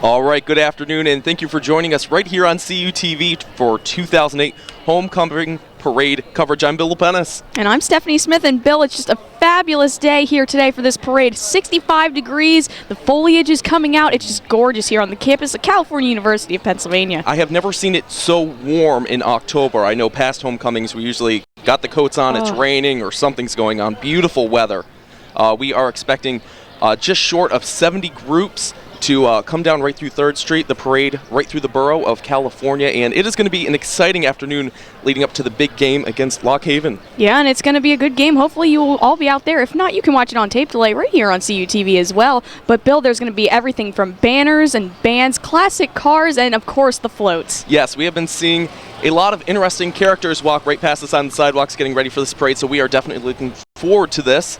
All right, good afternoon, and thank you for joining us right here on CUTV for 2008 Homecoming Parade coverage. I'm Bill Lepenis. And I'm Stephanie Smith, and Bill, it's just a fabulous day here today for this parade. 65 degrees, the foliage is coming out. It's just gorgeous here on the campus of California University of Pennsylvania. I have never seen it so warm in October. I know past homecomings we usually got the coats on, it's raining or something's going on. Beautiful weather. We are expecting just short of 70 groups to come down right through 3rd Street, the parade right through the borough of California, and it is going to be an exciting afternoon leading up to the big game against Lock Haven. Yeah, and it's going to be a good game. Hopefully you will all be out there. If not, you can watch it on tape delay right here on CUTV as well. But Bill, there's going to be everything from banners and bands, classic cars, and of course the floats. Yes, we have been seeing a lot of interesting characters walk right past us on the sidewalks getting ready for this parade, so we are definitely looking forward to this.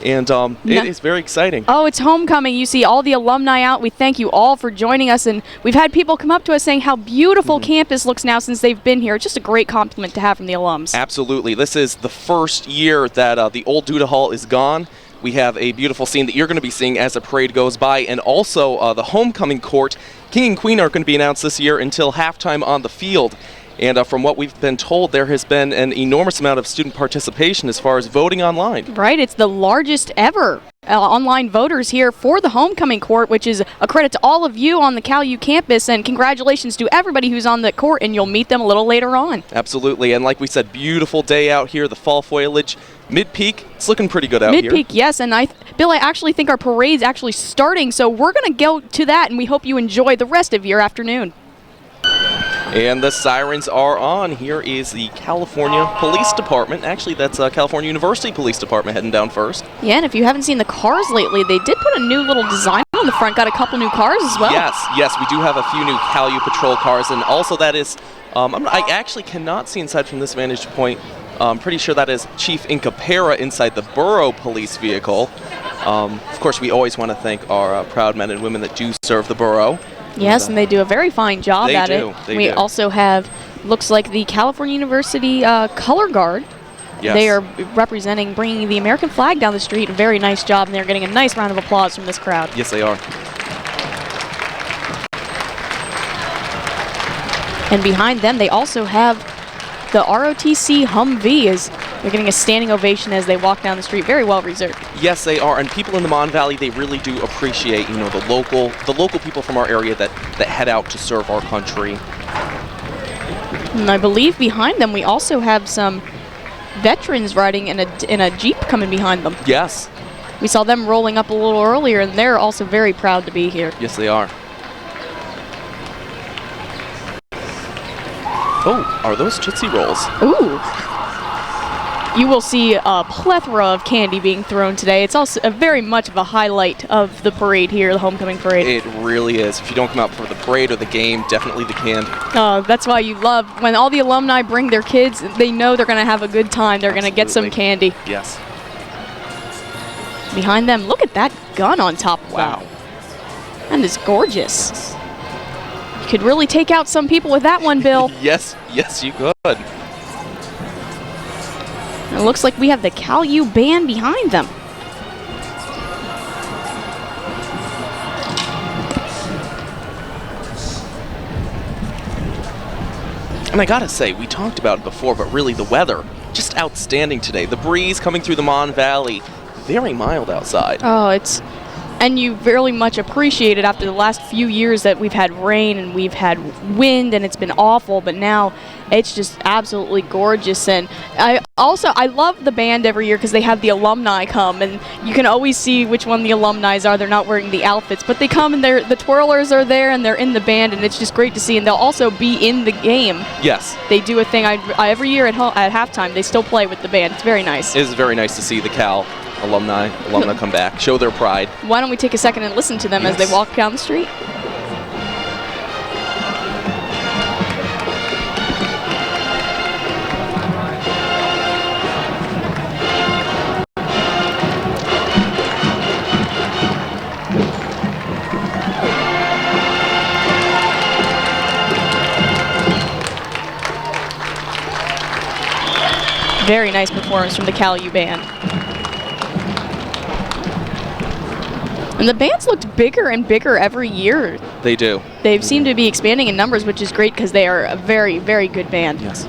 And it is very exciting. Oh, it's homecoming. You see all the alumni out. We thank you all for joining us. And we've had people come up to us saying how beautiful campus looks now since they've been here. It's just a great compliment to have from the alums. Absolutely. This is the first year that the old Duda Hall is gone. We have a beautiful scene that you're going to be seeing as the parade goes by. And also the homecoming court, King and Queen, aren't going to be announced this year until halftime on the field. And from what we've been told, there has been an enormous amount of student participation as far as voting online. Right, it's the largest ever online voters here for the homecoming court, which is a credit to all of you on the CalU campus, and congratulations to everybody who's on the court, and you'll meet them a little later on. Absolutely, and like we said, beautiful day out here, the fall foliage. Mid-peak, it's looking pretty good out here. Mid-peak, yes, and Bill, I actually think our parade's actually starting, so we're going to go to that, and we hope you enjoy the rest of your afternoon. And the sirens are on. Here is the California Police Department. Actually, that's California University Police Department heading down first. Yeah, and if you haven't seen the cars lately, they did put a new little design on the front. Got a couple new cars as well. Yes, we do have a few new CalU patrol cars, and also that is, I actually cannot see inside from this vantage point. I'm pretty sure that is Chief Incapera inside the borough police vehicle. Of course, we always want to thank our proud men and women that do serve the borough. Yes, and they do a very fine job at it. We also have, looks like the California University Color Guard. Yes. They are representing, bringing the American flag down the street. A very nice job, and they're getting a nice round of applause from this crowd. Yes, they are. And behind them, they also have the ROTC Humvee. They're getting a standing ovation as they walk down the street. Very well reserved. Yes, they are, and people in the Mon Valley, they really do appreciate, the local people from our area that head out to serve our country. And I believe behind them we also have some veterans riding in a Jeep coming behind them. Yes. We saw them rolling up a little earlier, and they're also very proud to be here. Yes, they are. Oh, are those Tootsie Rolls? Ooh. You will see a plethora of candy being thrown today. It's also very much of a highlight of the parade here, the homecoming parade. It really is. If you don't come out for the parade or the game, definitely the candy. That's why you love when all the alumni bring their kids. They know they're going to have a good time. They're going to get some candy. Yes. Behind them, look at that gun on top of wow. them. That is gorgeous. You could really take out some people with that one, Bill. Yes, you could. It looks like we have the CalU band behind them. And I gotta say, we talked about it before, but really the weather, just outstanding today. The breeze coming through the Mon Valley, very mild outside. Oh, and you very much appreciate it after the last few years that we've had rain and we've had wind and it's been awful, but now it's just absolutely gorgeous. And I love the band every year because they have the alumni come, and you can always see which one the alumni are. They're not wearing the outfits, but they come and the twirlers are there and they're in the band, and it's just great to see. And they'll also be in the game. Yes. They do a thing every year at halftime. They still play with the band. It's very nice. It is very nice to see the Cal alumni come back, show their pride. Why don't we take a second and listen to them as they walk down the street? Very nice performance from the CalU band. And the bands looked bigger and bigger every year. They do. They seem to be expanding in numbers, which is great because they are a very, very good band. Yes.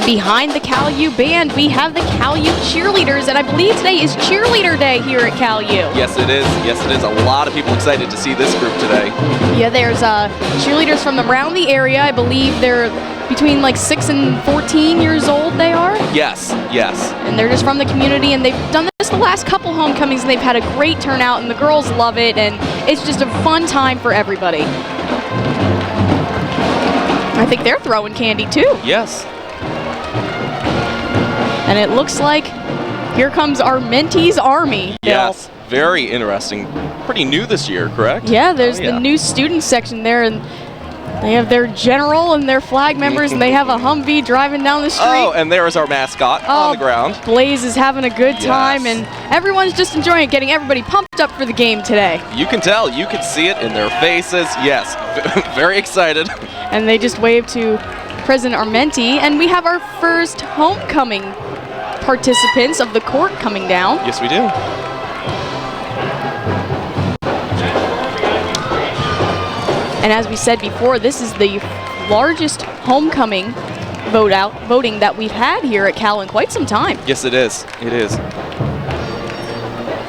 Behind the CalU band, we have the CalU cheerleaders, and I believe today is cheerleader day here at CalU. Yes, it is. Yes, it is. A lot of people excited to see this group today. Yeah, there's cheerleaders from around the area. I believe they're between like 6 and 14 years old they are. Yes, yes. And they're just from the community, and they've done this the last couple homecomings, and they've had a great turnout, and the girls love it, and it's just a fun time for everybody. I think they're throwing candy too. Yes. And it looks like here comes our Mentees Army. Yes, very interesting. Pretty new this year, correct? Yeah, there's the new student section there, and they have their general and their flag members, and they have a Humvee driving down the street. Oh, and there is our mascot on the ground. Blaze is having a good time, and everyone's just enjoying it, getting everybody pumped up for the game today. You can tell. You can see it in their faces. Yes, very excited. And they just wave to President Armenti, and we have our first homecoming participants of the court coming down. Yes, we do. And as we said before, this is the largest homecoming voting that we've had here at Cal in quite some time. Yes, it is. It is.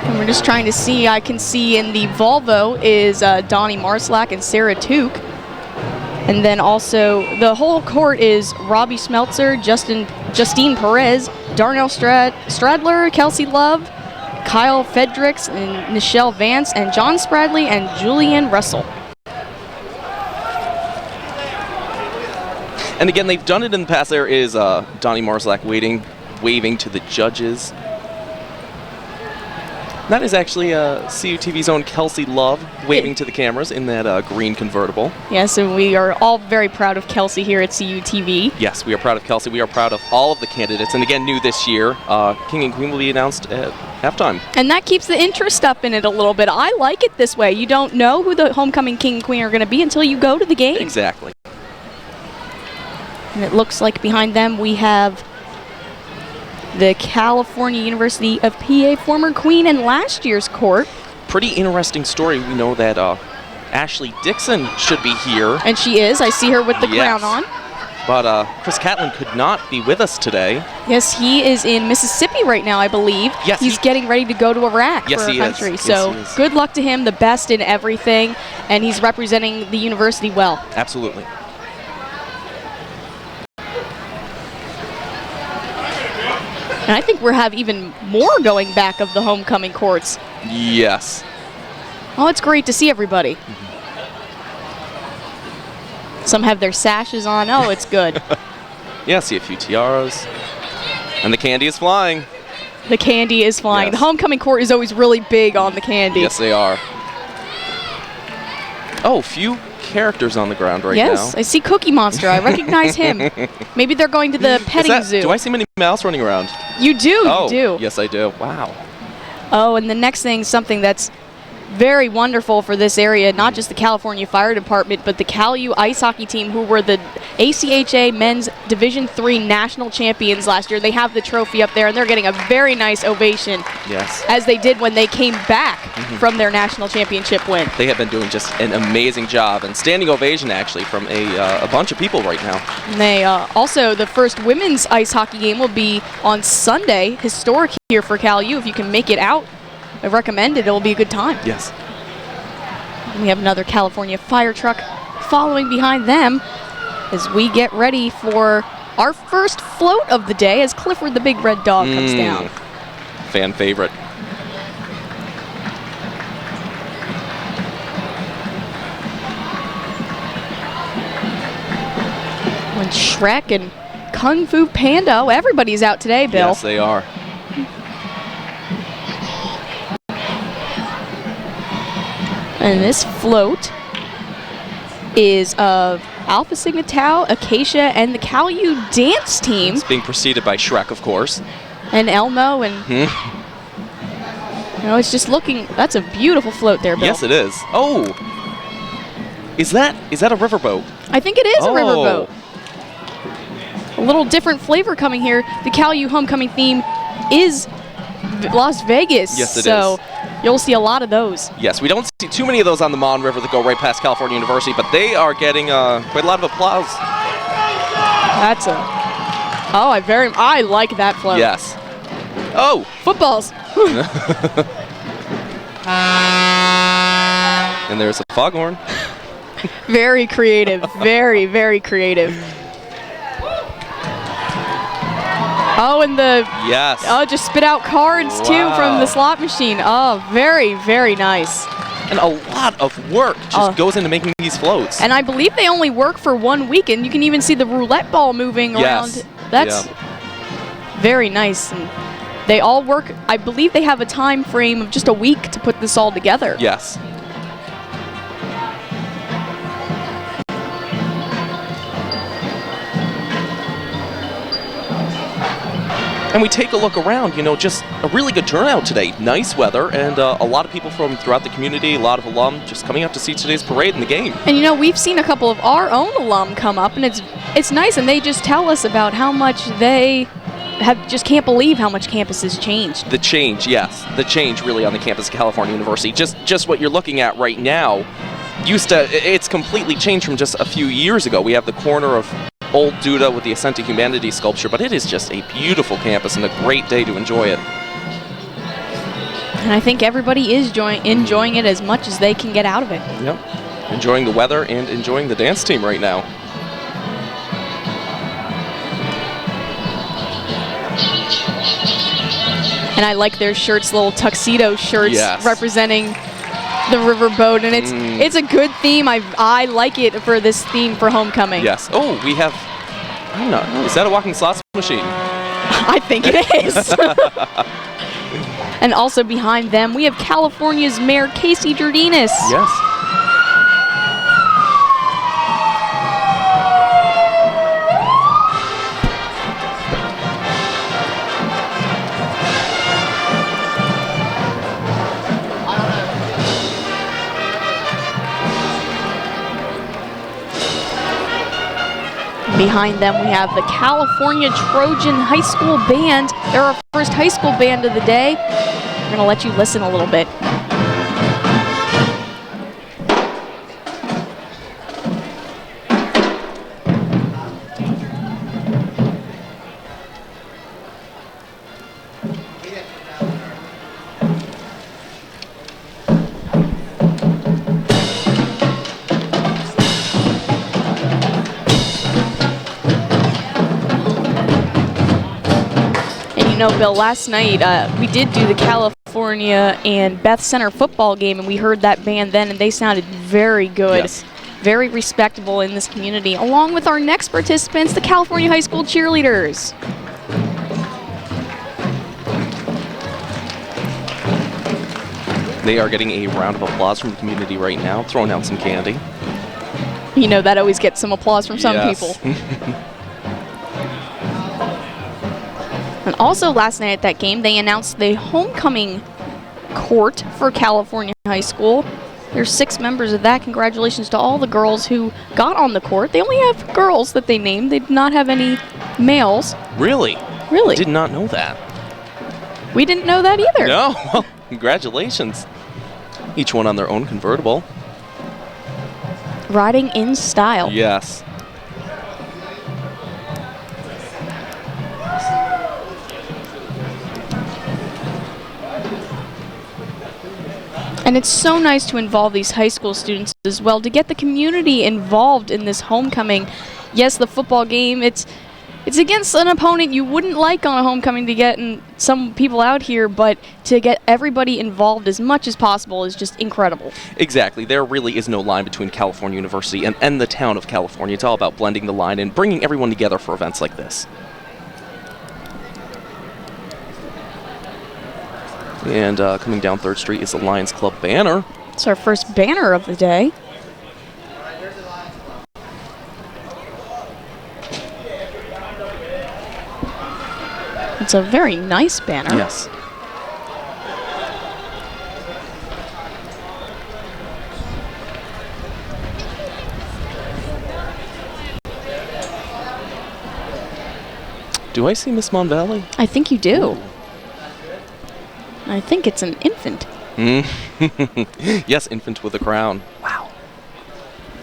And we're just trying to see, I can see in the Volvo is Donnie Marslack and Sarah Took. And then also the whole court is Robbie Smeltzer, Justine Perez, Darnell Stradler, Kelsey Love, Kyle Fedricks, and Michelle Vance, and John Spradley, and Julianne Russell. And again, they've done it in the past. There is Donnie Marslack waving to the judges. That is actually CUTV's own Kelsey Love waving to the cameras in that green convertible. Yes, and we are all very proud of Kelsey here at CUTV. Yes, we are proud of Kelsey. We are proud of all of the candidates. And again, new this year, King and Queen will be announced at halftime. And that keeps the interest up in it a little bit. I like it this way. You don't know who the homecoming King and Queen are going to be until you go to the game. Exactly. And it looks like behind them we have the California University of PA former queen in last year's court. Pretty interesting story. We know that Ashley Dixon should be here. And she is. I see her with the crown on. But Chris Catlin could not be with us today. Yes, he is in Mississippi right now, I believe. Yes, he's getting ready to go to Iraq for our country. So good luck to him, the best in everything, and he's representing the university well. Absolutely. And I think we'll have even more going back of the homecoming courts. Yes. Oh, it's great to see everybody. Some have their sashes on. Oh, it's good. Yeah, see a few tiaras. And the candy is flying. The candy is flying. Yes. The homecoming court is always really big on the candy. Yes, they are. Oh, few characters on the ground right now. Yes, I see Cookie Monster. I recognize him. Maybe they're going to the petting zoo. Do I see Minnie Mouse running around? You do, you do. Yes, I do. Wow. Oh, and the next thing, something that's very wonderful for this area, not just the California Fire Department, but the CalU ice hockey team, who were the ACHA Men's Division III National Champions last year. They have the trophy up there, and they're getting a very nice ovation. Yes. As they did when they came back from their national championship win. They have been doing just an amazing job, and standing ovation, actually, from a bunch of people right now. And they also, the first women's ice hockey game will be on Sunday, historic here for CalU. If you can make it out, I recommend it. It will be a good time. Yes. We have another California fire truck following behind them as we get ready for our first float of the day as Clifford the Big Red Dog comes down. Fan favorite. When Shrek and Kung Fu Panda, oh, everybody's out today, Bill. Yes, they are. And this float is of Alpha Sigma Tau, Acacia, and the CalU dance team. It's being preceded by Shrek, of course. And Elmo, and you know, it's just looking. That's a beautiful float there, Bill. Yes, it is. Oh, is that a riverboat? I think it is a riverboat. A little different flavor coming here. The CalU homecoming theme is Las Vegas. Yes, it is. So you'll see a lot of those. Yes, we don't see too many of those on the Mon River that go right past California University, but they are getting quite a lot of applause. That's a. Oh, I like that float. Yes. Oh, Footballs. and there's a foghorn. Very creative. Very, very creative. Oh, and the just spit out cards too from the slot machine. Oh, very, very nice. And a lot of work just goes into making these floats. And I believe they only work for 1 week, and you can even see the roulette ball moving around. That's very nice. And they all work. I believe they have a time frame of just a week to put this all together. Yes. And we take a look around, you know, just a really good turnout today. Nice weather, and a lot of people from throughout the community, a lot of alum just coming out to see today's parade and the game. And you know, we've seen a couple of our own alum come up, and it's nice, and they just tell us about how much they just can't believe how much campus has changed. The change, yes. The change really on the campus of California University. Just what you're looking at right now, it's completely changed from just a few years ago. We have the corner of Old Duda with the Ascent to Humanity sculpture, but it is just a beautiful campus and a great day to enjoy it. And I think everybody is enjoying it as much as they can get out of it. Yep. Enjoying the weather and enjoying the dance team right now. And I like their shirts, little tuxedo shirts representing the riverboat, and it's a good theme. I like it for this theme for homecoming. Yes. Oh, we have. I don't know. Is that a walking slots machine? I think it is. And also behind them, we have California's Mayor Casey Jordinas. Yes. Behind them, we have the California Trojan High School Band. They're our first high school band of the day. We're going to let you listen a little bit. Bill, last night we did do the California and Beth Center football game, and we heard that band then, and they sounded very good, very respectable in this community, along with our next participants, the California High School cheerleaders. They are getting a round of applause from the community right now, throwing out some candy. You know, that always gets some applause from some people. And also last night at that game, they announced the homecoming court for California High School. There's 6 members of that. Congratulations to all the girls who got on the court. They only have girls that they named. They did not have any males. Really? Really? Did not know that. We didn't know that either. No. Well, congratulations. Each one on their own convertible. Riding in style. Yes. And it's so nice to involve these high school students as well, to get the community involved in this homecoming. Yes, the football game, it's It's against an opponent you wouldn't like on a homecoming to get some people out here, but to get everybody involved as much as possible is just incredible. Exactly. There really is no line between California University and the town of California. It's all about blending the line and bringing everyone together for events like this. And coming down 3rd Street is the Lions Club banner. It's our first banner of the day. It's a very nice banner. Yes. Do I see Miss Mon Valley? I think you do. Ooh. I think it's an infant. Yes, infant with a crown. Wow.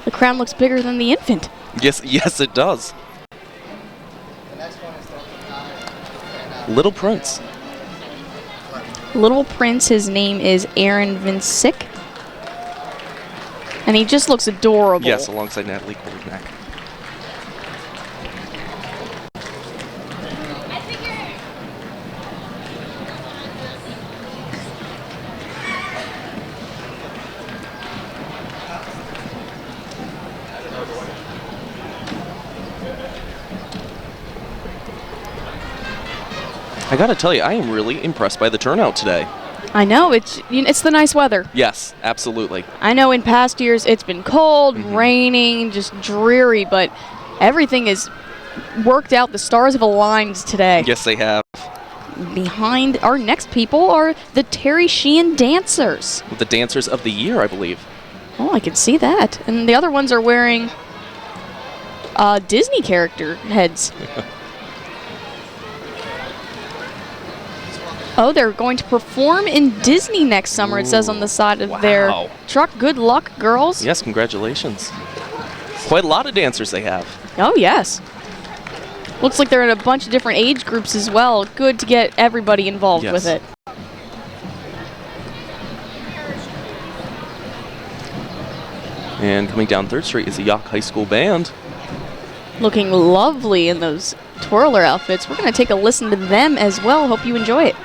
The crown looks bigger than the infant. Yes, it does. Little Prince. Little Prince, his name is Aaron Vincic. And he just looks adorable. Yes, alongside Natalie Kordak. I gotta tell you, I am really impressed by the turnout today. I know, it's the nice weather. Yes, absolutely. I know in past years it's been cold, raining, just dreary, but everything is worked out. The stars have aligned today. Yes, they have. Behind our next people are the Terry Sheehan Dancers. The Dancers of the Year, I believe. Oh, I can see that. And the other ones are wearing Disney character heads. Oh, they're going to perform in Disney next summer, it says on the side of their truck. Good luck, girls. Yes, congratulations. Quite a lot of dancers they have. Oh, yes. Looks like they're in a bunch of different age groups as well. Good to get everybody involved with it. And coming down 3rd Street is the Yock High School Band. Looking lovely in those twirler outfits. We're going to take a listen to them as well. Hope you enjoy it.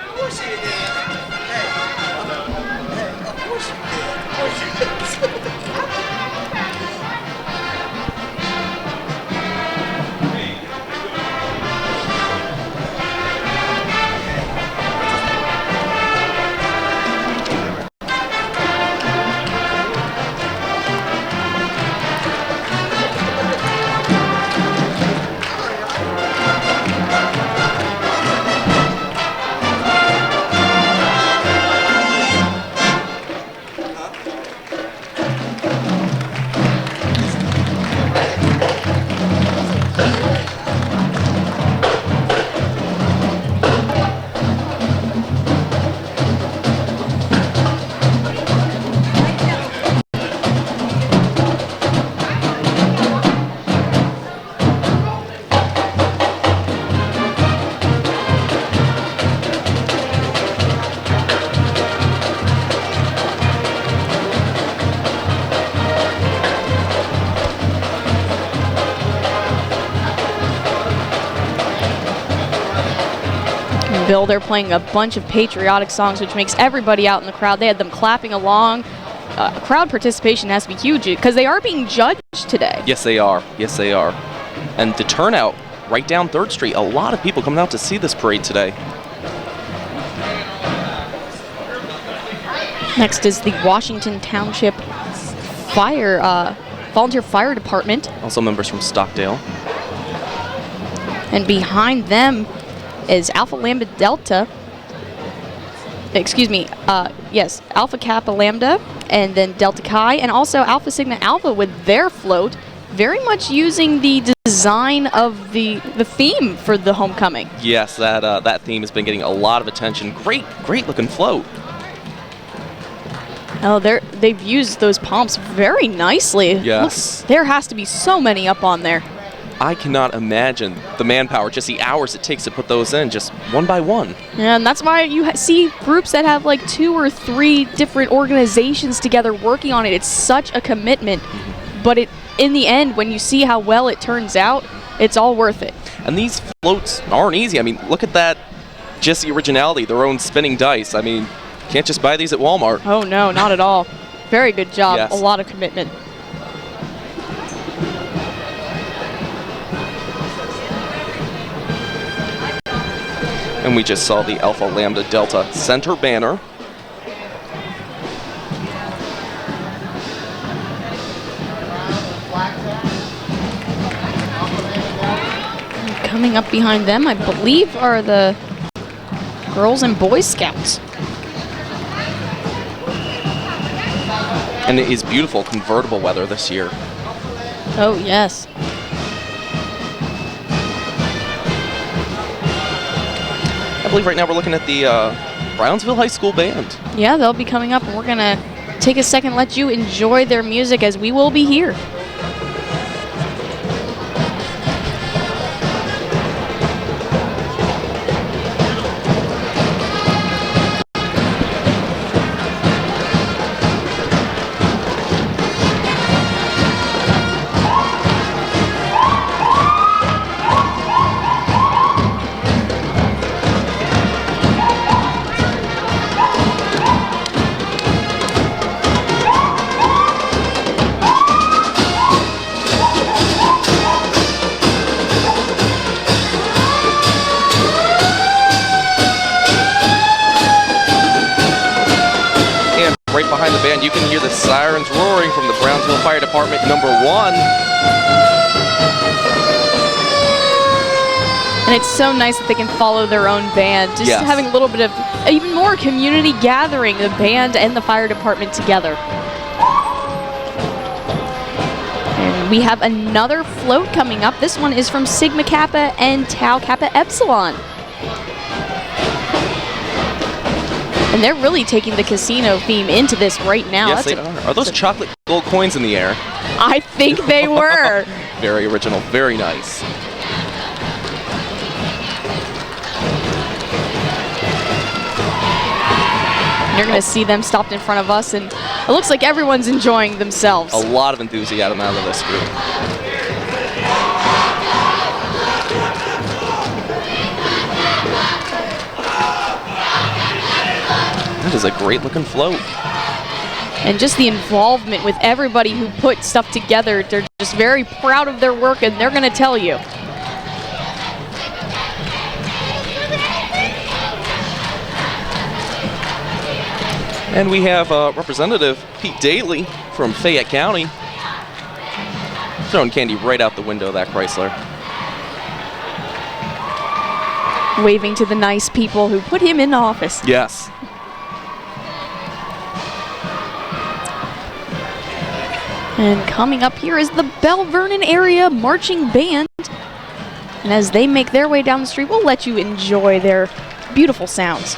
Bill, they're playing a bunch of patriotic songs, which makes everybody out in the crowd. They had them clapping along. Crowd participation has to be huge because they are being judged today. Yes, they are. Yes, they are. And the turnout right down 3rd Street, a lot of people coming out to see this parade today. Next is the Washington Township Volunteer Fire Department. Also members from Stockdale. And behind them is Alpha Lambda Delta. Excuse me. Yes, Alpha Kappa Lambda, and then Delta Chi, and also Alpha Sigma Alpha with their float, very much using the design of the theme for the homecoming. Yes, that theme has been getting a lot of attention. Great looking float. Oh, they've used those pomps very nicely. Yes. Look, there has to be so many up on there. I cannot imagine the manpower, just the hours it takes to put those in, just one by one. Yeah, and that's why you see groups that have like 2 or 3 different organizations together working on it. It's such a commitment. But in the end, when you see how well it turns out, it's all worth it. And these floats aren't easy. I mean, look at that Jesse Originality, their own spinning dice. I mean, can't just buy these at Walmart. Oh, no, not at all. Very good job. Yes. A lot of commitment. And we just saw the Alpha Lambda Delta center banner. Coming up behind them, I believe, are the Girls and Boy Scouts. And it is beautiful convertible weather this year. Oh, yes. I believe right now we're looking at the Brownsville High School Band. Yeah, they'll be coming up, and we're going to take a second and let you enjoy their music as we will be here. Right behind the band, you can hear the sirens roaring from the Brownsville Fire Department number 1. And it's so nice that they can follow their own band. Just Yes. having a little bit of even more community gathering, the band and the fire department together. And we have another float coming up. This one is from Sigma Kappa and Tau Kappa Epsilon. And they're really taking the casino theme into this right now. Yes, they are. Are those chocolate gold coins in the air? I think they were. Very original, very nice. You're going to see them stopped in front of us, and it looks like everyone's enjoying themselves. A lot of enthusiasm out of this group. That is a great looking float. And just the involvement with everybody who put stuff together. They're just very proud of their work, and they're going to tell you. And we have Representative Pete Daly from Fayette County throwing candy right out the window of that Chrysler. Waving to the nice people who put him in office. Yes. And coming up here is the Bell Vernon Area Marching Band. And as they make their way down the street, we'll let you enjoy their beautiful sounds.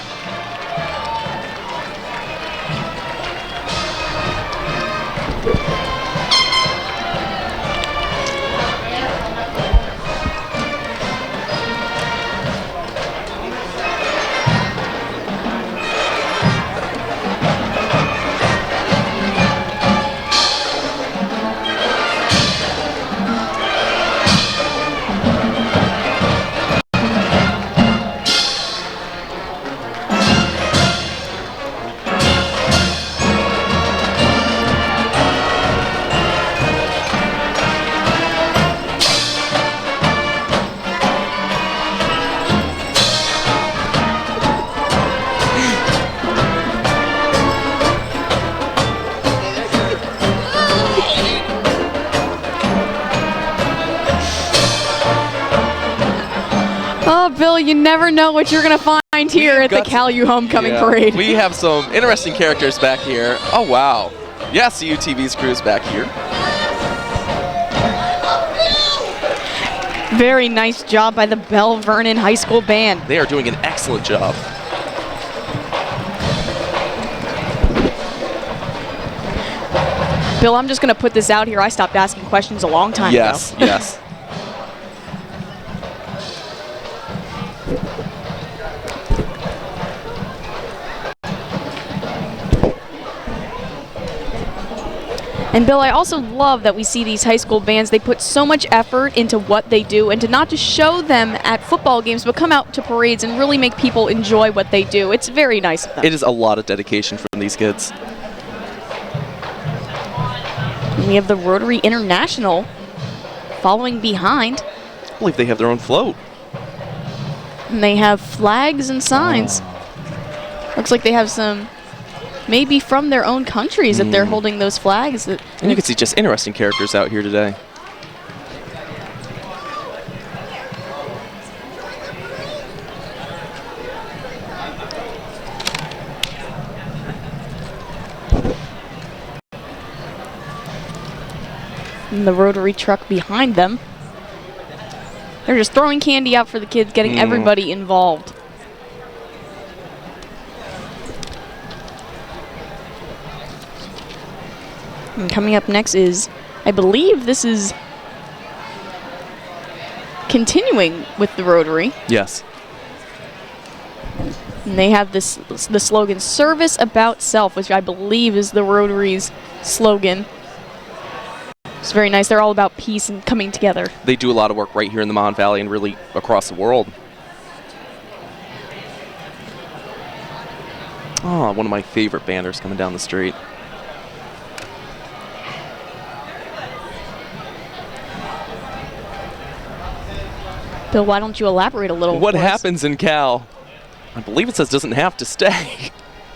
Oh, Bill, you never know what you're going to find here at the CalU Homecoming Parade. We have some interesting characters back here. Oh, wow. Yeah, CUTV's crew's back here. Very nice job by the Bell Vernon High School Band. They are doing an excellent job. Bill, I'm just going to put this out here. I stopped asking questions a long time ago. Yes, yes. And Bill, I also love that we see these high school bands. They put so much effort into what they do, and to not just show them at football games, but come out to parades and really make people enjoy what they do. It's very nice of them. It is a lot of dedication from these kids. And we have the Rotary International following behind. I believe they have their own float. And they have flags and signs. Looks like they have some, maybe from their own countries, that they're holding those flags. And you can see just interesting characters out here today. And the Rotary truck behind them. They're just throwing candy out for the kids, getting everybody involved. And coming up next is, I believe this is continuing with the Rotary. Yes. And they have the slogan, "Service About Self," which I believe is the Rotary's slogan. It's very nice. They're all about peace and coming together. They do a lot of work right here in the Mon Valley and really across the world. Oh, one of my favorite banners coming down the street. Bill, why don't you elaborate a little? What happens in Cal? I believe it says doesn't have to stay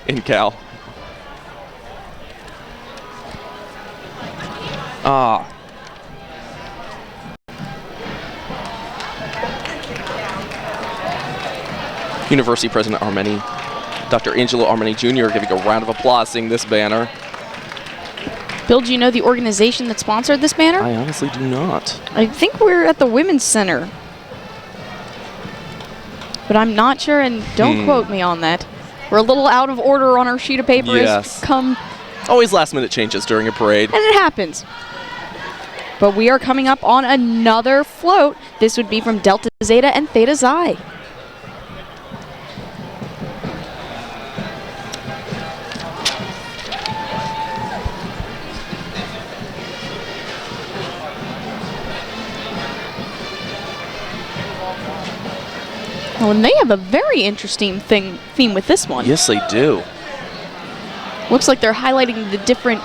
in Cal. University President Armeni, Dr. Angelo Armeni Jr. giving a round of applause seeing this banner. Bill, do you know the organization that sponsored this banner? I honestly do not. I think we're at the Women's Center. But I'm not sure, and don't quote me on that. We're a little out of order on our sheet of paper. Yes. Always last minute changes during a parade. And it happens. But we are coming up on another float. This would be from Delta Zeta and Theta Xi. Oh, and they have a very interesting theme with this one. Yes, they do. Looks like they're highlighting the different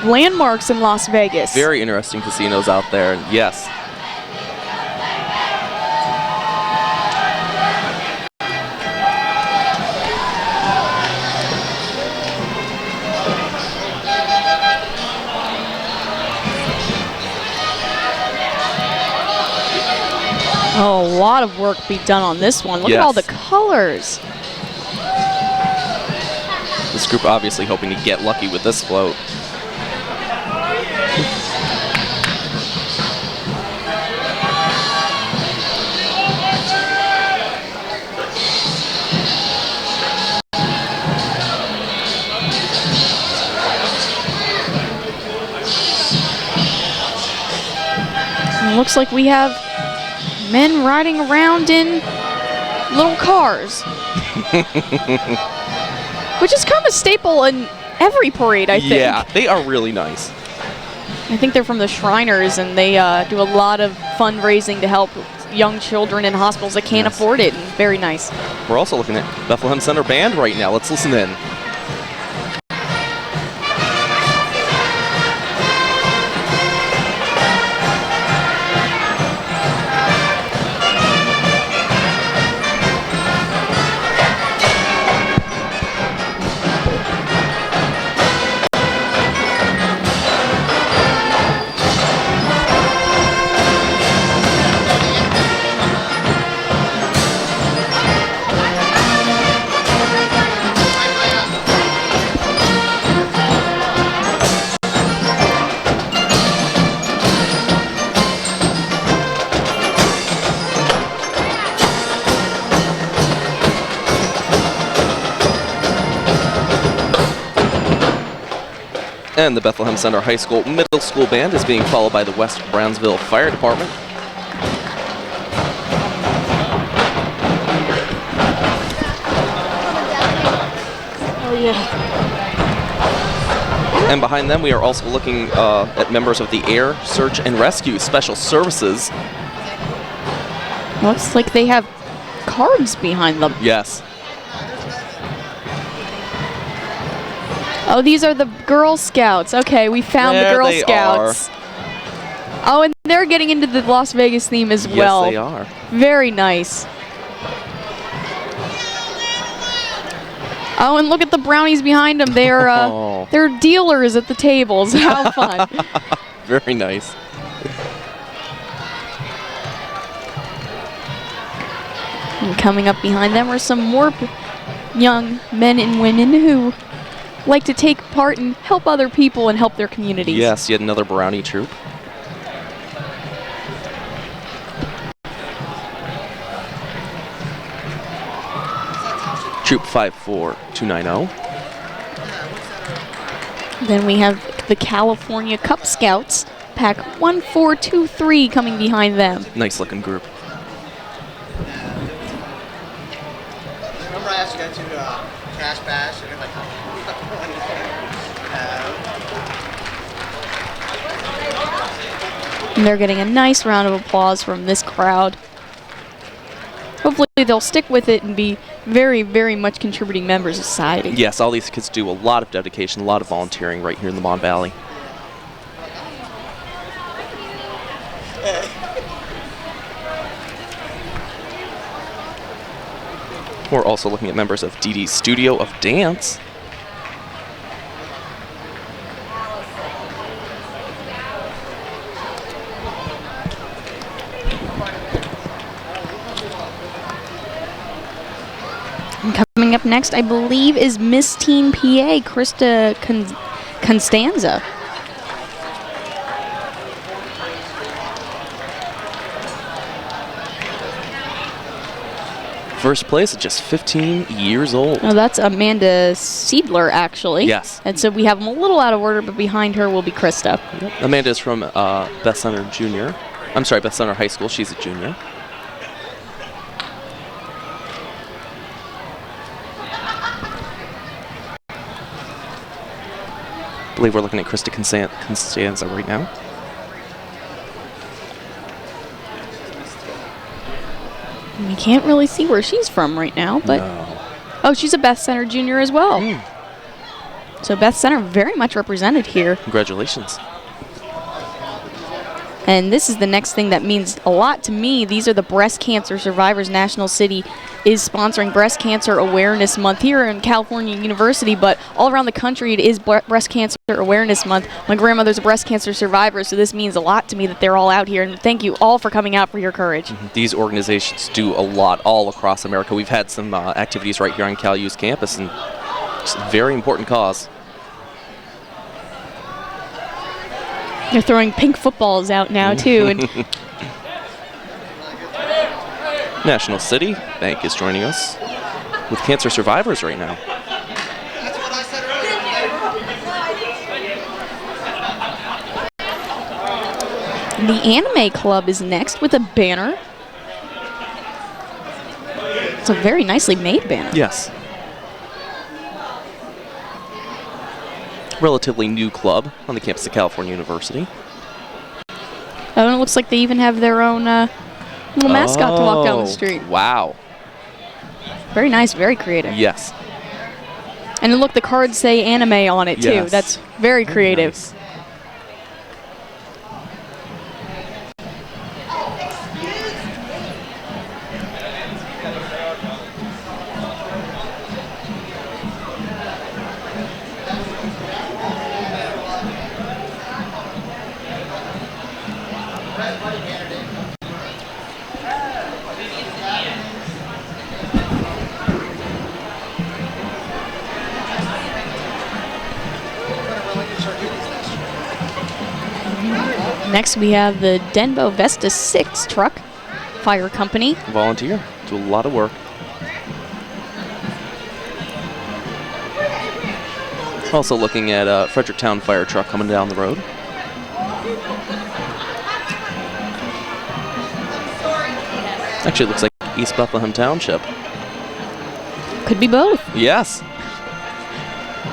landmarks in Las Vegas. Very interesting casinos out there. Yes. Oh, a lot of work be done on this one. Look at all the colors. This group obviously hoping to get lucky with this float. It looks like we have men riding around in little cars. Which is kind of a staple in every parade, I think. Yeah, they are really nice. I think they're from the Shriners, and they do a lot of fundraising to help young children in hospitals that can't afford it. And very nice. We're also looking at Bethlehem Center Band right now. Let's listen in. And the Bethlehem Center High School Middle School Band is being followed by the West Brownsville Fire Department. Oh, yeah. And behind them, we are also looking at members of the Air Search and Rescue Special Services. Looks like they have cards behind them. Yes. Oh, these are the Girl Scouts. Okay, we found the Girl Scouts. Oh, and they're getting into the Las Vegas theme as well. Yes, they are. Very nice. Oh, and look at the brownies behind them. They're dealers at the tables. How fun. Very nice. And coming up behind them are some more young men and women who like to take part and help other people and help their communities. Yes, yet another brownie troop. Troop 54290. Then we have the California Cub Scouts, pack 1423 coming behind them. Nice looking group. Remember I asked you guys to Cash Bash and you're like, And they're getting a nice round of applause from this crowd. Hopefully they'll stick with it and be very, very much contributing members of society. Yes, all these kids do a lot of dedication, a lot of volunteering right here in the Mon Valley. We're also looking at members of Dee Dee's Studio of Dance. And coming up next, I believe, is Miss Teen PA, Krista Constanza. First place at just 15 years old. Oh, that's Amanda Seidler, actually. Yes. And so we have them a little out of order, but behind her will be Krista. Yep. Amanda is from Beth Center Junior. I'm sorry, Beth Center High School. She's a junior. I believe we're looking at Krista Constanza right now. We can't really see where she's from right now, but No. oh, she's a Beth Center junior as well. Mm. So Beth Center very much represented here. Congratulations. And this is the next thing that means a lot to me. These are the Breast Cancer Survivors. National City is sponsoring Breast Cancer Awareness Month here in California University, but all around the country it is Breast Cancer Awareness Month. My grandmother's a breast cancer survivor, so this means a lot to me that they're all out here, and thank you all for coming out for your courage. These organizations do a lot all across America. We've had some activities right here on CalU's campus, and it's a very important cause. They're throwing pink footballs out now, too. And National City Bank is joining us with cancer survivors right now. that's what I said earlier. the Anime Club is next with a banner. It's a very nicely made banner. Yes. Relatively new club on the campus of California University. Oh, and it looks like they even have their own little mascot to walk down the street. Wow. Very nice, very creative. Yes. And then look, the cards say anime on it, too. Yes. That's very creative. Nice. Next, we have the Denbo Vesta 6 truck fire company. Volunteer. Do a lot of work. Also looking at a Fredericktown fire truck coming down the road. Actually, it looks like East Bethlehem Township. Could be both. Yes.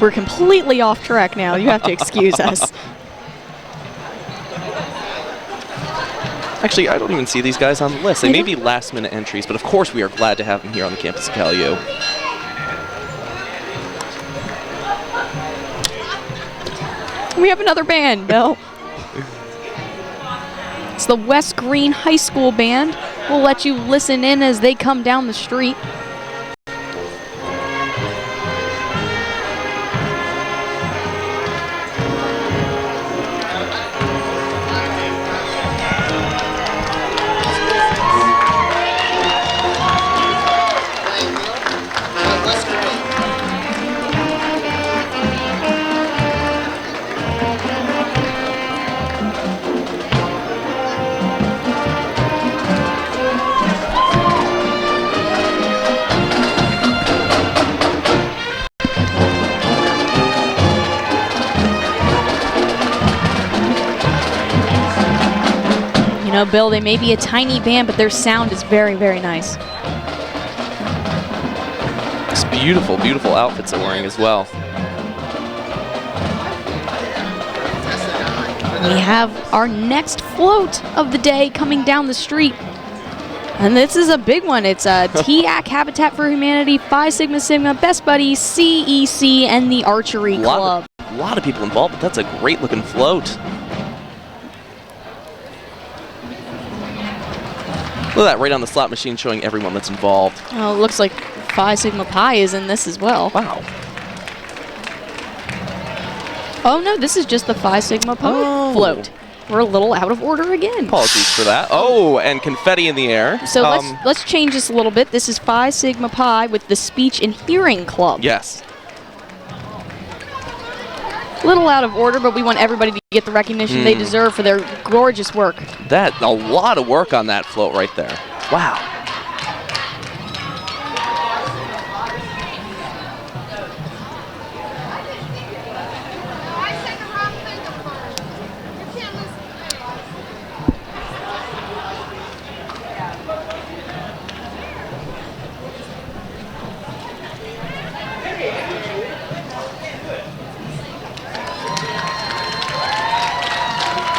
We're completely off track now. You have to excuse us. Actually, I don't even see these guys on the list. They may be last-minute entries, but of course we are glad to have them here on the campus of CalU. We have another band, Bill. It's the West Green High School Band. We'll let you listen in as they come down the street. You know, Bill, they may be a tiny band, but their sound is very, very nice. It's beautiful, beautiful outfits they're wearing as well. We have our next float of the day coming down the street. And this is a big one. It's a TAC, Habitat for Humanity, Phi Sigma Sigma, Best Buddies, CEC, and the Archery Club. A lot of people involved, but that's a great looking float. Look at that, right on the slot machine showing everyone that's involved. Oh, it looks like Phi Sigma Pi is in this as well. Wow. Oh no, this is just the Phi Sigma Pi float. We're a little out of order again. Apologies for that. Oh, and confetti in the air. So let's change this a little bit. This is Phi Sigma Pi with the Speech and Hearing Club. Yes. A little out of order, but we want everybody to get the recognition they deserve for their gorgeous work. A lot of work on that float right there. Wow.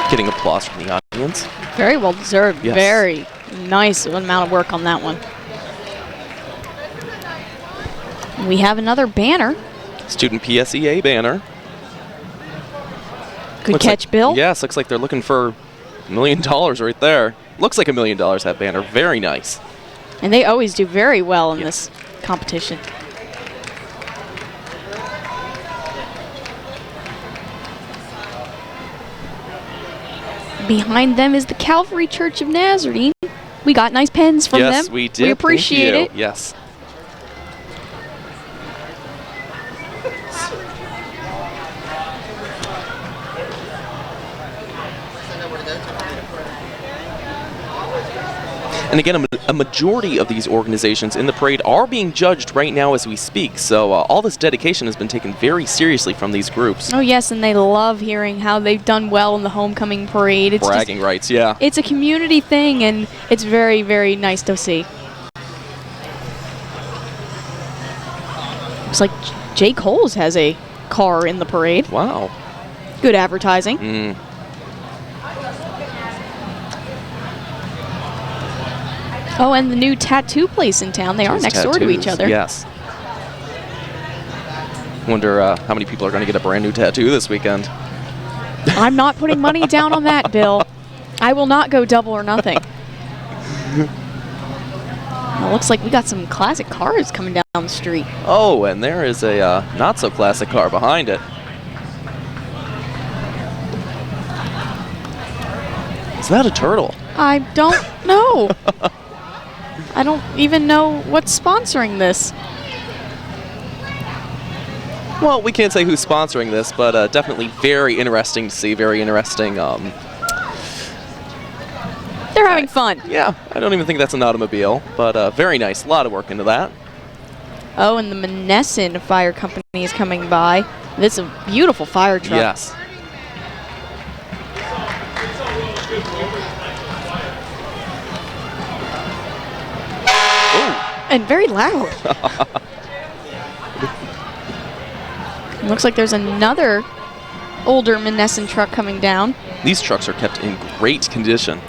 Getting applause from the audience. Very well deserved. Yes. Very nice amount of work on that one. We have another banner. Student PSEA banner. Good Looks catch, like, Bill. Yes, looks like they're looking for $1 million right there. Looks like $1 million, that banner. Very nice. And they always do very well in this competition. Behind them is the Calvary Church of Nazarene. We got nice pens from them. Yes, we did. We appreciate it. Yes. And again, a majority of these organizations in the parade are being judged right now as we speak. So all this dedication has been taken very seriously from these groups. Oh, yes, and they love hearing how they've done well in the homecoming parade. It's bragging rights, yeah. It's a community thing, and it's very, very nice to see. Looks like Jay Coles has a car in the parade. Wow. Good advertising. Oh, and the new tattoo place in town. They are next door to each other. Yes. Wonder how many people are going to get a brand new tattoo this weekend. I'm not putting money down on that, Bill. I will not go double or nothing. It looks like we got some classic cars coming down the street. Oh, and there is a not-so-classic car behind it. Is that a turtle? I don't know. I don't even know what's sponsoring this. Well, we can't say who's sponsoring this, but definitely very interesting to see. Very interesting. They're having fun. Yeah, I don't even think that's an automobile, but very nice. A lot of work into that. Oh, and the Monessen Fire Company is coming by. This is a beautiful fire truck. Yes. And very loud. Looks like there's another older Menneson truck coming down. These trucks are kept in great condition.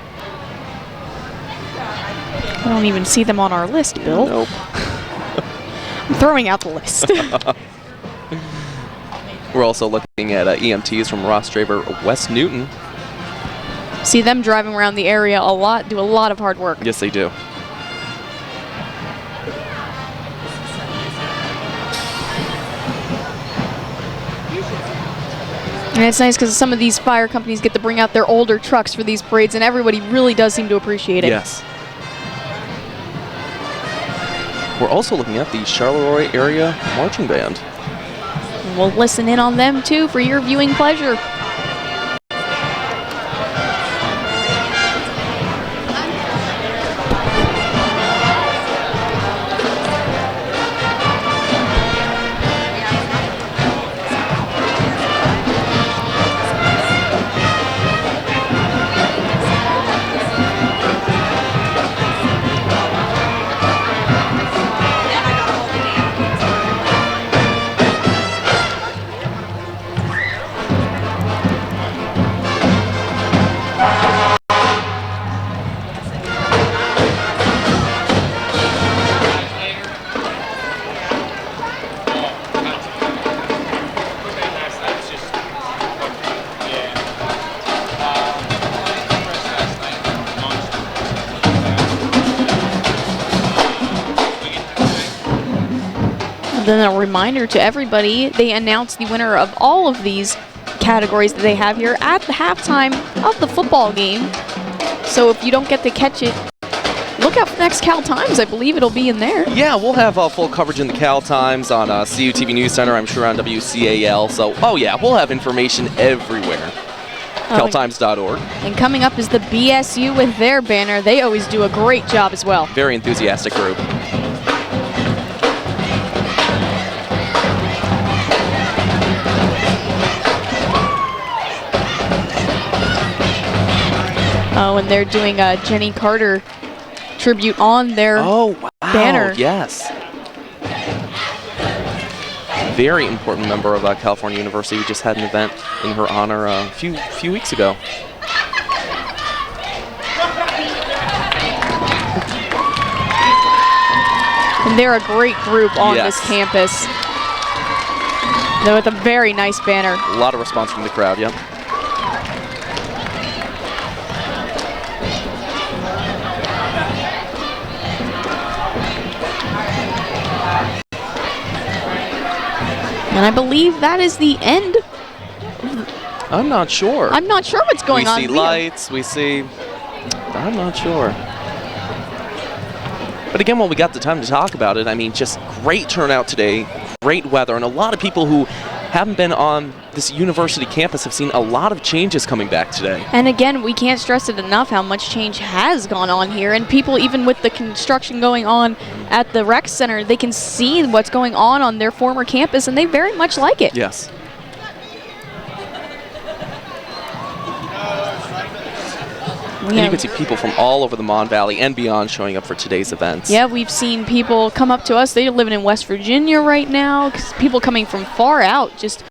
I don't even see them on our list, Bill. Nope. I'm throwing out the list. We're also looking at EMTs from Ross Draper, West Newton. See them driving around the area a lot, do a lot of hard work. Yes, they do. And it's nice because some of these fire companies get to bring out their older trucks for these parades, and everybody really does seem to appreciate it. Yes. We're also looking at the Charleroi Area Marching Band. And we'll listen in on them too for your viewing pleasure. Then a reminder to everybody, they announced the winner of all of these categories that they have here at the halftime of the football game. So if you don't get to catch it, look out for next Cal Times. I believe it'll be in there. Yeah, we'll have full coverage in the Cal Times on CUTV News Center, I'm sure on WCAL. So, oh yeah, we'll have information everywhere. CalTimes.org. And coming up is the BSU with their banner. They always do a great job as well. Very enthusiastic group. Oh, and they're doing a Jenny Carter tribute on their banner. Yes. Very important member of California University. We just had an event in her honor a few weeks ago. And they're a great group on this campus. They're with a very nice banner. A lot of response from the crowd, yep. And I believe that is the end. I'm not sure. I'm not sure what's going on. We see lights, we see... I'm not sure. But again, when we got the time to talk about it, I mean, just great turnout today, great weather, and a lot of people who haven't been on this university campus have seen a lot of changes coming back today. And again, we can't stress it enough how much change has gone on here. And people, even with the construction going on at the rec center, they can see what's going on their former campus, and they very much like it. Yes. And you can see people from all over the Mon Valley and beyond showing up for today's events. Yeah, we've seen people come up to us. They're living in West Virginia right now. People coming from far out just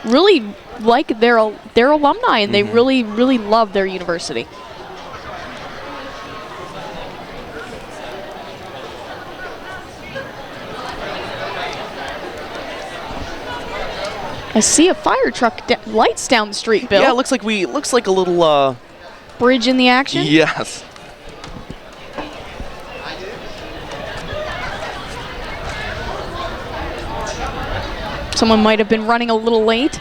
really like their alumni, and they really, really love their university. I see a fire truck lights down the street, Bill. Yeah, it looks like a little bridge in the action? Yes. Someone might have been running a little late.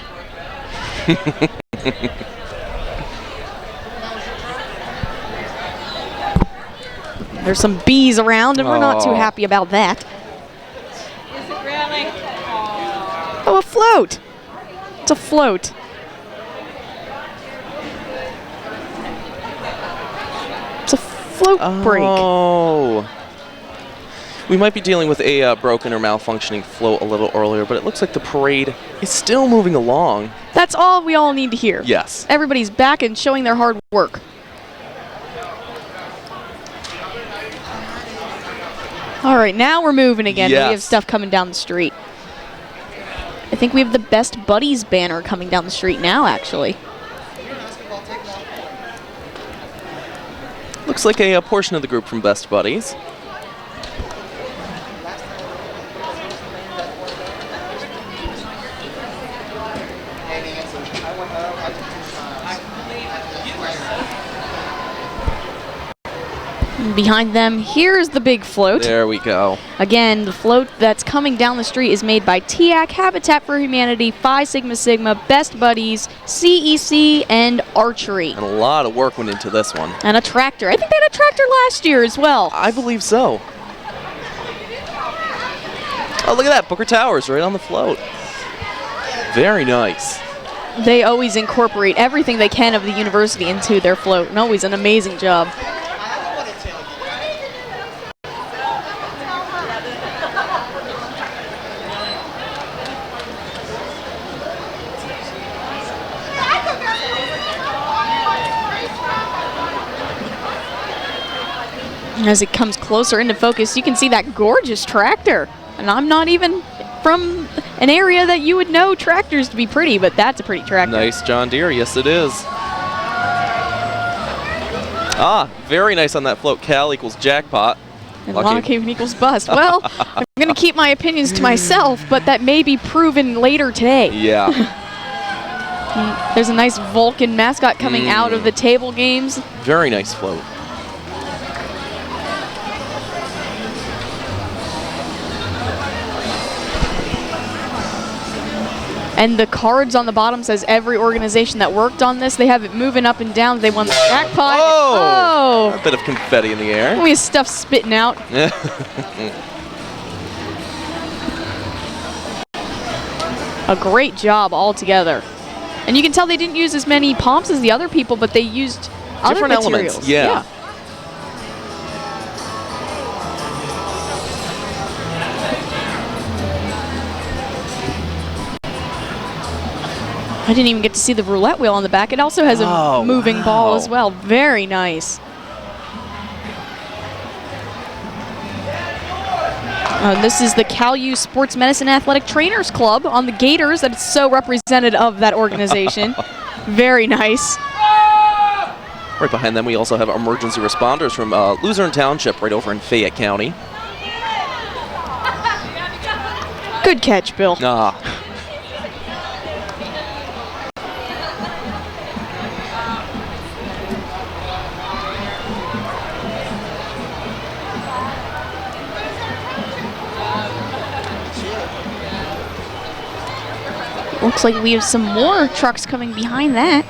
There's some bees around, and we're not too happy about that. Is it really? Oh, a float. It's a float. It's a float break. Oh. We might be dealing with a broken or malfunctioning float a little earlier, but it looks like the parade is still moving along. That's all we all need to hear. Yes. Everybody's back and showing their hard work. All right, now we're moving again. Yes. We have stuff coming down the street. I think we have the Best Buddies banner coming down the street now, actually. Looks like a portion of the group from Best Buddies. Behind them, here's the big float. There we go. Again, the float that's coming down the street is made by TIAC, Habitat for Humanity, Phi Sigma Sigma, Best Buddies, CEC, and Archery. And a lot of work went into this one. And a tractor. I think they had a tractor last year as well. I believe so. Oh, look at that. Booker Towers right on the float. Very nice. They always incorporate everything they can of the university into their float, and always an amazing job. As it comes closer into focus, you can see that gorgeous tractor. And I'm not even from an area that you would know tractors to be pretty, but that's a pretty tractor. Nice John Deere. Yes, it is. Ah, very nice on that float. Cal equals jackpot. And Lockhaven equals bust. Well, I'm going to keep my opinions to myself, but that may be proven later today. Yeah. There's a nice Vulcan mascot coming out of the table games. Very nice float. And the cards on the bottom says every organization that worked on this, they have it moving up and down. They won the jackpot. Oh! A bit of confetti in the air. We have stuff spitting out. A great job altogether. And you can tell they didn't use as many pomps as the other people, but they used other different materials. Elements. Yeah. I didn't even get to see the roulette wheel on the back. It also has a moving ball as well. Very nice. This is the Cal U Sports Medicine Athletic Trainers Club on the Gators. That's so representative of that organization. Very nice. Right behind them, we also have emergency responders from Luzerne Township right over in Fayette County. Good catch, Bill. Looks like we have some more trucks coming behind that.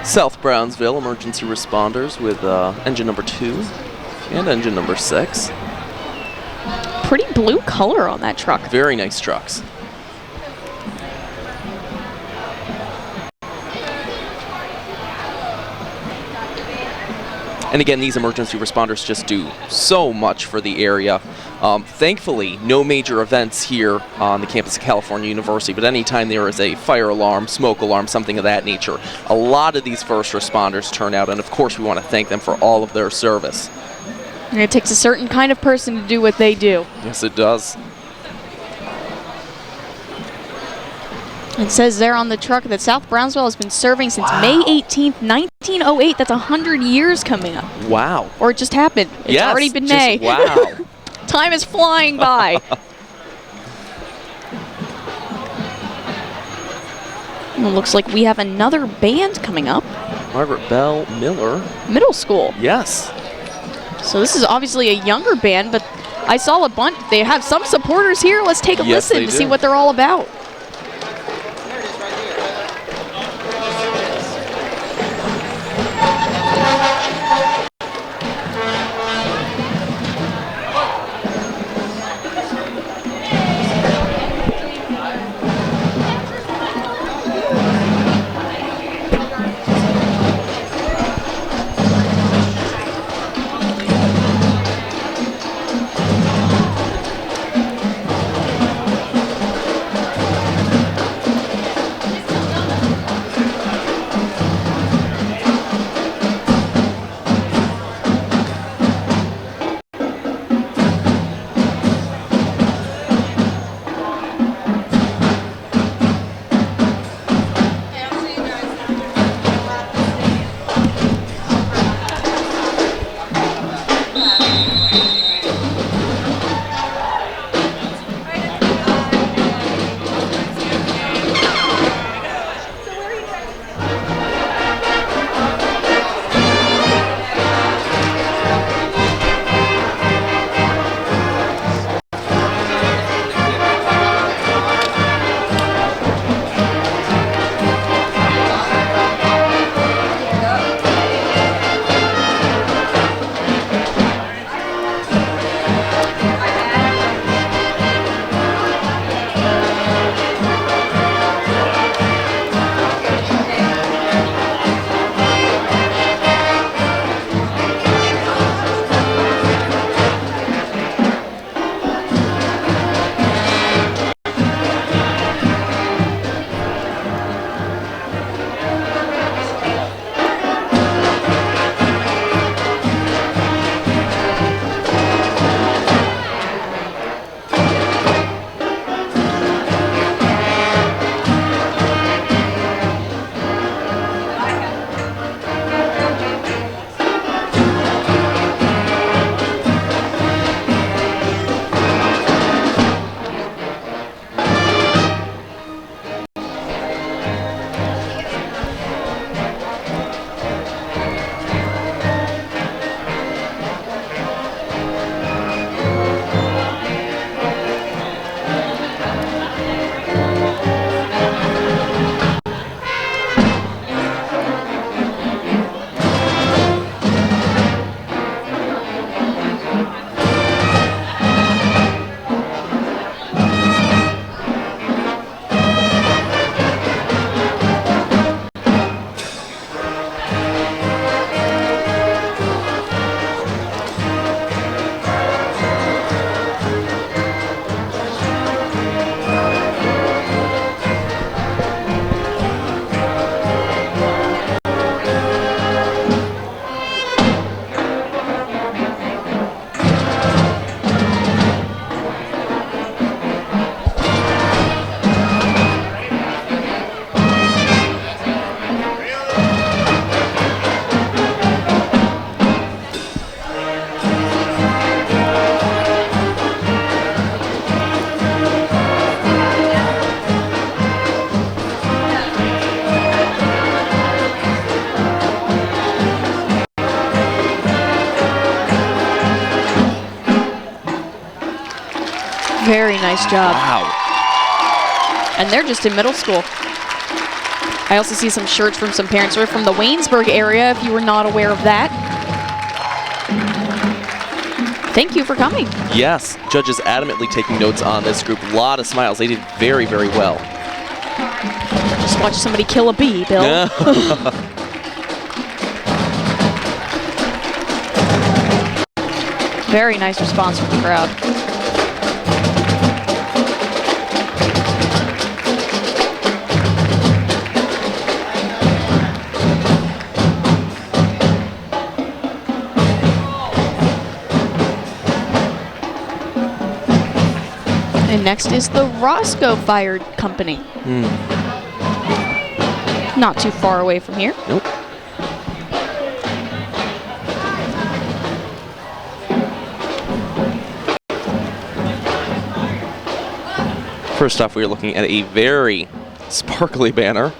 South Brownsville emergency responders with engine number 2 and engine number 6. Pretty blue color on that truck. Very nice trucks. And again, these emergency responders just do so much for the area. Thankfully, no major events here on the campus of California University, but anytime there is a fire alarm, smoke alarm, something of that nature, a lot of these first responders turn out, and of course we want to thank them for all of their service. And it takes a certain kind of person to do what they do. Yes, it does. It says there on the truck that South Brownsville has been serving since May 18th, 1908. That's 100 years coming up. Wow. Or it just happened. It's already been May. Wow. Time is flying by. It looks like we have another band coming up. Margaret Bell Miller. Middle school. Yes. So this is obviously a younger band, but I saw a bunch. They have some supporters here. Let's take a listen to see what they're all about. Very nice job. Wow. And they're just in middle school. I also see some shirts from some parents who are from the Waynesburg area, if you were not aware of that. Thank you for coming. Yes, judges adamantly taking notes on this group. A lot of smiles. They did very, very well. Just watch somebody kill a bee, Bill. Very nice response from the crowd. And next is the Roscoe Fire Company. Not too far away from here. Nope. First off, we are looking at a very sparkly banner.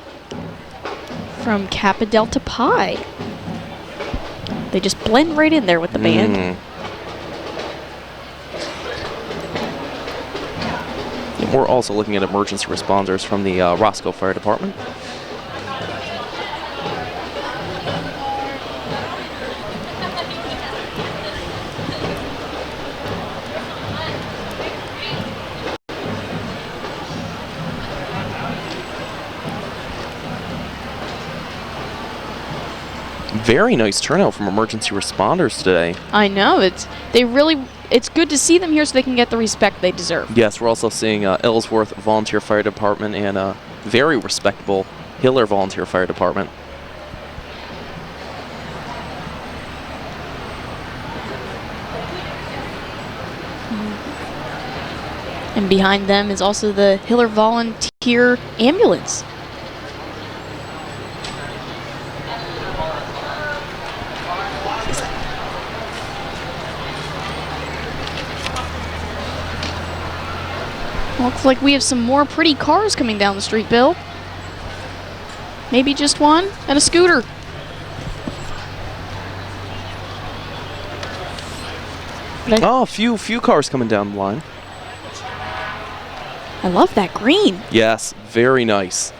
From Kappa Delta Pi. They just blend right in there with the band. We're also looking at emergency responders from the Roscoe Fire Department. Very nice turnout from emergency responders today. I know, it's good to see them here so they can get the respect they deserve. Yes, we're also seeing Ellsworth Volunteer Fire Department and a very respectable Hiller Volunteer Fire Department. And behind them is also the Hiller Volunteer Ambulance. Looks like we have some more pretty cars coming down the street, Bill. Maybe just one, and a scooter. Oh, a few cars coming down the line. I love that green. Yes, very nice.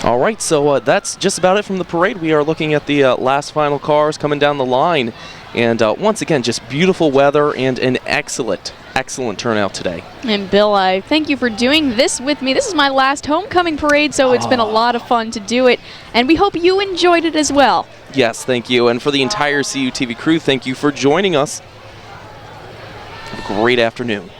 All right, so that's just about it from the parade. We are looking at the last final cars coming down the line. And once again, just beautiful weather and an excellent turnout today. And Bill, I thank you for doing this with me. This is my last homecoming parade, so it's been a lot of fun to do it. And we hope you enjoyed it as well. Yes, thank you. And for the entire CUTV crew, thank you for joining us. Have a great afternoon.